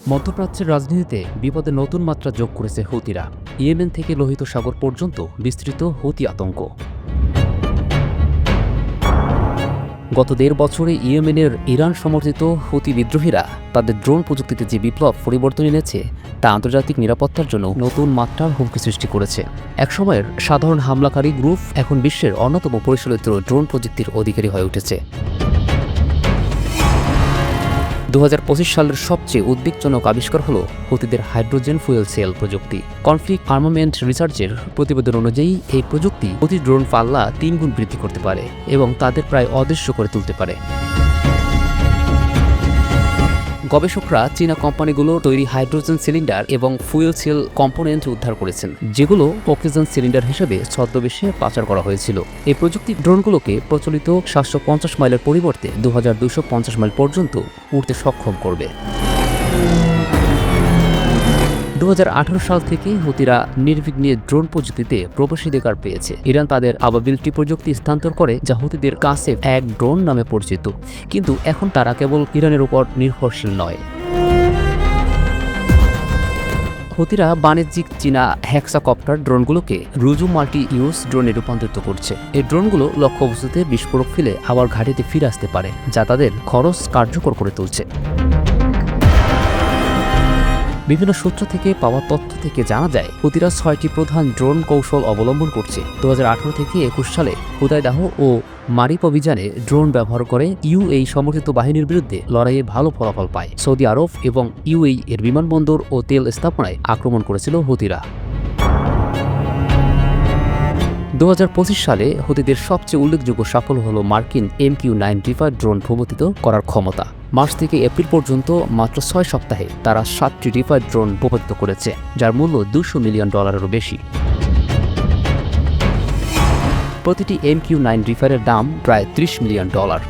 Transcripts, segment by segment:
মধ্যপ্রাচ্যের রাজনীতিতে বিপদে নতুন মাত্রা যোগ করেছে হুতিরা। ইয়েমেন থেকে লোহিত সাগর পর্যন্ত বিস্তৃত হুতি আতঙ্ক। গত ১.৫ বছরে ইয়েমেনের ইরান সমর্থিত হুতি বিদ্রোহীরা তাদের ড্রোন প্রযুক্তিতে যে বিপ্লব পরিবর্তন এনেছে তা আন্তর্জাতিক নিরাপত্তার জন্য নতুন মাত্রার হুমকি সৃষ্টি করেছে। একসময়ের সাধারণ হামলাকারী গ্রুপ এখন বিশ্বের অন্যতম পরিচালিত ড্রোন প্রযুক্তির অধিকারী হয়ে উঠেছে। ২০২৫ সালের সবচেয়ে উদ্বেগজনক আবিষ্কার হল হুতিদের হাইড্রোজেন ফুয়েল সেল প্রযুক্তি। কনফ্লিক্ট আর্মামেন্ট রিসার্চের প্রতিবেদন অনুযায়ী এই প্রযুক্তি প্রতি ড্রোন পাল্লা ৩ গুণ বৃদ্ধি করতে পারে এবং তাদের প্রায় অদৃশ্য করে তুলতে পারে। গবেষকরা চীনা কোম্পানিগুলোর তৈরি হাইড্রোজেন সিলিন্ডার এবং ফুয়েল সেল কম্পোনেন্ট উদ্ধার করেছেন, যেগুলো অক্সিজেন সিলিন্ডার হিসেবে ছদ্মবেশে পাচার করা হয়েছিল। এই প্রযুক্তি ড্রোনগুলোকে প্রচলিত ৭৫০ মাইলের পরিবর্তে ২২৫০ মাইল পর্যন্ত উড়তে সক্ষম করবে। ২০১৮ সাল থেকে হুতিরা নির্বিঘ্নে ড্রোন প্রযুক্তিতে প্রবেশাধিকার পেয়েছে। ইরান তাদের আবাবিলটি প্রযুক্তি স্থানান্তর করে, যা হুতিদের কাছে এক ড্রোন নামে পরিচিত। কিন্তু এখন তারা কেবল ইরানের উপর নির্ভরশীল নয়। হুতিরা বাণিজ্যিক চীনা হেক্সাকপ্টার ড্রোনগুলোকে রুজু মাল্টি ইউজ ড্রোনে রূপান্তরিত করছে। এই ড্রোনগুলো লক্ষ্যবস্তুতে বিস্ফোরক ফেলে আবার ঘাঁটিতে ফিরে আসতে পারে, যা তাদের খরচ কার্যকর করে তুলছে। বিভিন্ন সূত্র থেকে পাওয়া তথ্য থেকে জানা যায় হুতিরা ৬টি প্রধান ড্রোন কৌশল অবলম্বন করছে। ২০১৮ থেকে ২১ সালে হুদায়দাহ ও মারিপ অভিযানে ড্রোন ব্যবহার করে ইউএই সমর্থিত বাহিনীর বিরুদ্ধে লড়াইয়ে ভালো ফলাফল পায়। সৌদি আরব এবং ইউএই এর বিমানবন্দর ও তেল স্থাপনায় আক্রমণ করেছিল হুতিরা। ২০২৫ সালে হুতিদের সবচেয়ে উল্লেখযোগ্য সাফল্য হল মার্কিন MQ-9 ড্রোন ভূপাতিত করার ক্ষমতা। মার্চ থেকে এপ্রিল পর্যন্ত মাত্র ৬ সপ্তাহে তারা ৭টি রিপার ড্রোন ভূপাতিত করেছে, যার মূল্য $২০০ মিলিয়ন বেশি। প্রতিটি MQ-9 রিফারের দাম প্রায় $৩০ মিলিয়ন।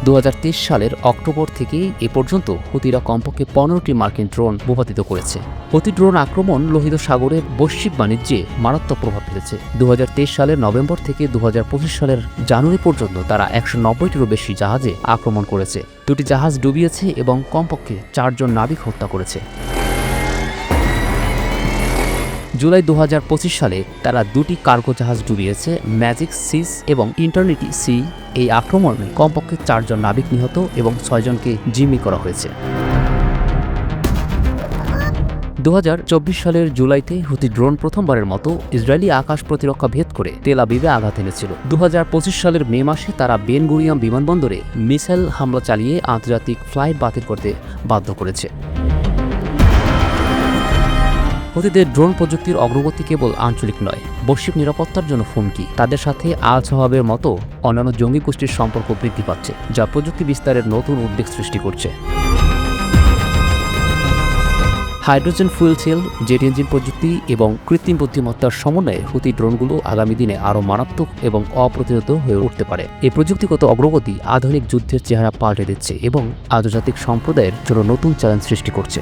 ২০২৩ সালের অক্টোবর থেকে এ পর্যন্ত হুতিরা কমপক্ষে ১৫টি মার্কিন ড্রোন ভূপাতিত করেছে। হুতি ড্রোন আক্রমণ লোহিত সাগরের বৈশ্বিক বাণিজ্যে মারাত্মক প্রভাব ফেলেছে। ২০২৩ সালের নভেম্বর থেকে ২০২৫ সালের জানুয়ারি পর্যন্ত তারা ১৯০টিরও বেশি জাহাজে আক্রমণ করেছে। ২টি জাহাজ ডুবিয়েছে এবং কমপক্ষে ৪ জন নাবিক হত্যা করেছে। জুলাই ২০২৫ সালে তারা ২টি কার্গো জাহাজ ডুবিয়েছে, ম্যাজিক সিস এবং ইন্টারনিটি সি। এই আক্রমণে কমপক্ষে ৪ জন নাবিক নিহত এবং ৬ জনকে জিম্মি করা হয়েছে। ২০২৪ সালের জুলাইতে হুতি ড্রোন প্রথমবারের মতো ইসরায়েলি আকাশ প্রতিরক্ষা ভেদ করে তেল আবিবে আঘাত এনেছিল। ২০২৫ সালের মে মাসে তারা বেন গুরিয়ন বিমানবন্দরে মিসাইল হামলা চালিয়ে আন্তর্জাতিক ফ্লাইট বাতিল করতে বাধ্য করেছে। হুতিদের ড্রোন প্রযুক্তির অগ্রগতি কেবল আঞ্চলিক নয়, বৈশ্বিক নিরাপত্তার জন্য হুমকি। তাদের সাথে আল সহাবের মতো অন্যান্য জঙ্গি গোষ্ঠীর সম্পর্ক বৃদ্ধি পাচ্ছে, যা প্রযুক্তি বিস্তারের নতুন উদ্বেগ সৃষ্টি করছে। Hydrogen fuel cell, jet engine প্রযুক্তি এবং কৃত্রিম বুদ্ধিমত্তার সমন্বয়ে হুতি ড্রোনগুলো আগামী দিনে আরও মারাত্মক এবং অপ্রতিরোধ হয়ে উঠতে পারে। এই প্রযুক্তিগত অগ্রগতি আধুনিক যুদ্ধের চেহারা পাল্টে দিচ্ছে এবং আন্তর্জাতিক সম্প্রদায়ের জন্য নতুন চ্যালেঞ্জ সৃষ্টি করছে।